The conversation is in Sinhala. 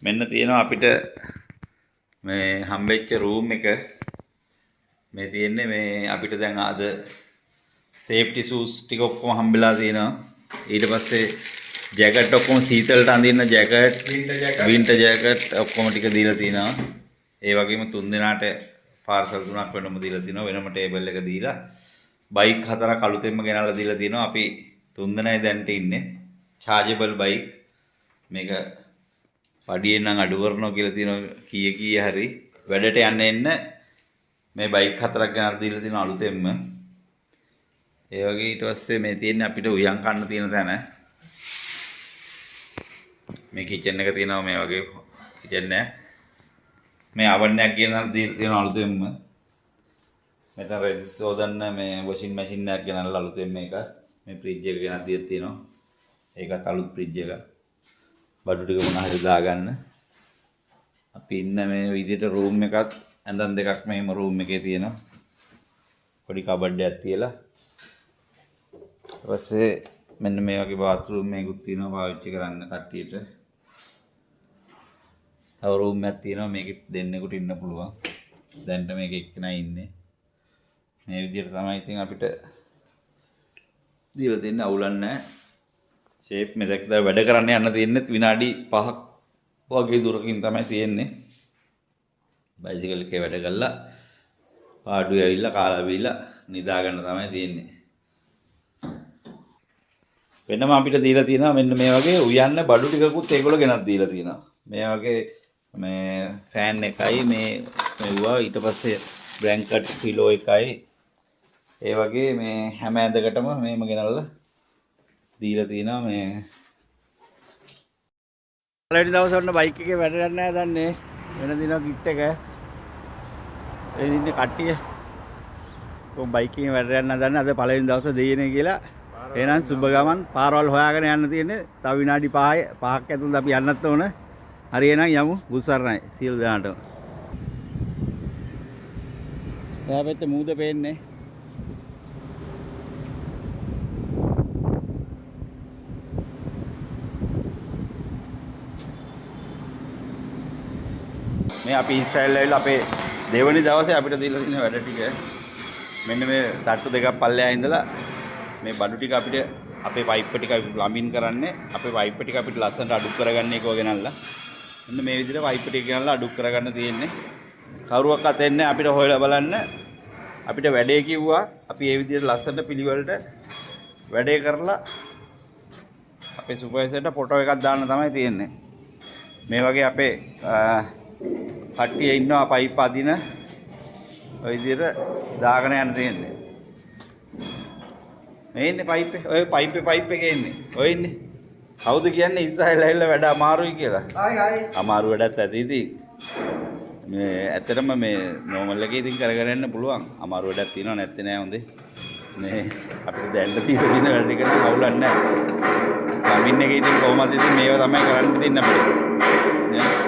මෙන්න තියෙනවා අපිට මේ හම්බෙච්ච රූම් එක. මේ තියෙන්නේ මේ අපිට දැන් අද සේෆ්ටි ෂූස් ටික ඔක්කොම හම්බෙලා තියෙනවා. ඊට පස්සේ ජැකට් ඔක්කොම සීතලට අඳින්න ජැකට්, වින්ටර් ජැකට් ඔක්කොම ටික දීලා තිනවා. ඒ වගේම 3 දෙනාට පාර්සල් 3ක් වෙනම දීලා තිනවා. වෙනම ටේබල් එක දීලා බයික් 4ක් අලුතෙන්ම ගෙනල්ලා දීලා තිනවා. අපි 3 දෙනයි දැන්ට ඉන්නේ. chargeable bike. මේක පඩියෙන් නම් අඩු කරනවා කියලා තියෙනවා කීය හරි. වැඩට යන්න එන්න මේ බයික් 4ක් ගෙනල්ලා දීලා තිනවා අලුතෙන්ම. ඒ වගේ ඊට පස්සේ මේ තියෙන්නේ අපිට උයන් කන්න තියෙන තැන. මේ කිචන් එක තියෙනවා මේ වගේ කිචන් එක. මේ oven එකක් ගෙනල්ලා දීලා තියෙනවා අලුතෙන්ම. මෙතන රෙසිස් හොදන්න මේ වොෂින් මැෂින් එකක් ගෙනල්ලා අලුතෙන් මේක. මේ ෆ්‍රිජ් එක ගෙනත් දීලා තියෙනවා. ඒකත් අලුත් ෆ්‍රිජ් එකක්. බඩු ටික මොනවා හරි දාගන්න. අපි ඉන්න මේ විදිහට රූම් එකත් ඇඳන් දෙකක් මෙහෙම රූම් එකේ තියෙනවා. පොඩි කබඩ් එකක් තියලා. ඊට පස්සේ මෙන්න මේ වගේ බාත්රූම් එකකුත් තියෙනවා පාවිච්චි කරන්න කට්ටියට. තව රූම් එකක් තියෙනවා මේකෙත් දෙන්නෙකුට ඉන්න පුළුවන්. දැන්ට මේක එක්කෙනා ඉන්නේ. මේ විදිහට තමයි ඉතින් අපිට දීලා තියෙන්නේ අවුලක් නැහැ. ෂේප් මෙතෙක් දා වැඩ කරන්න යන්න තියෙන්නේ විනාඩි 5ක් වගේ දුරකින් තමයි තියෙන්නේ. බයිසිකල් එකේ වැඩ කළා පාඩුවේ ඇවිල්ලා කාලා බීලා නිදා ගන්න තමයි තියෙන්නේ. වෙනම අපිට දීලා තියෙනවා මෙන්න මේ වගේ උයන්න බඩු ටිකකුත් ඒගොල්ලෝ ගෙනත් දීලා තියෙනවා. මේ වගේ මේ ෆෑන් එකයි මේ මෙවුවා ඊට පස්සේ බ්ලැන්කට් පිලෝ එකයි ඒ වගේ මේ හැම ඇඳකටම මේම ගෙනල්ලා දීලා තියෙනවා මේ පළවෙනි දවසේ ඔන්න බයික් එකේ වැඩ ගන්න නැහැ දන්නේ වෙන දිනක් කිට් එක ඒ ඉන්නේ කට්ටිය කොම් බයික් එකේ වැඩ ගන්න දන්නේ අද පළවෙනි දවසේ දෙයිනේ කියලා එහෙනම් සුබ ගමන් පාරවල් හොයාගෙන යන්න තියෙන්නේ තව විනාඩි 5ක් ඇතුළත අපි යන්නත් ඕන හරි එහෙනම් යමු බුස්සරණයි සියලු දෙනාටම එයා පැත්තේ මූද පේන්නේ මේ අපි ඊශ්‍රායල් ඇවිල්ලා අපේ දෙවනි දවසේ අපිට දීලා තියෙන වැඩ ටික මෙන්න මේ තට්ටු දෙකක් පල්ලෙහා ඉඳලා මේ බඩු ටික අපිට අපේ පයිප් ටික ප්ලම්බින් කරන්නේ අපේ පයිප් ටික අපිට ලස්සනට අඩු කරගන්න එක ගෙනල්ලා මෙන්න මේ විදිහට පයිප් ටික ගෙනල්ලා අඩු කරගන්න තියෙන්නේ කවුරුවක්වත් එන්නේ අපිට හොයලා බලන්න අපිට වැඩේ කිව්වා අපි මේ විදිහට ලස්සනට පිළිවෙලට වැඩේ කරලා අපේ සුපර්වයිසර්ට ෆොටෝ එකක් දාන්න තමයි තියෙන්නේ මේ වගේ අපේ කට්ටිය ඉන්නවා පයිප් අදින ඔය විදිහට දාගෙන යන්න තියෙන්නේ මේ ඉන්නේ පයිප් එක ඔය පයිප් එකේ ඉන්නේ ඔය ඉන්නේ කවුද කියන්නේ ඊශ්‍රායල් ඇවිල්ලා වැඩ අමාරුයි කියලා හායි අමාරු වැඩක් ඇති ඉතින් මේ ඇත්තටම මේ නෝමල් එකේ ඉතින් කරගෙන යන්න පුළුවන් අමාරු වැඩක් තියෙනව නැත්තේ නෑ හොඳේ මේ අපිට දැන්න තියෙන වැඩ ටික නම් අවුලක් නෑ ළමින් එකේ ඉතින් කොහොමද ඉතින් මේවා තමයි කරන්න දෙන්න අපිට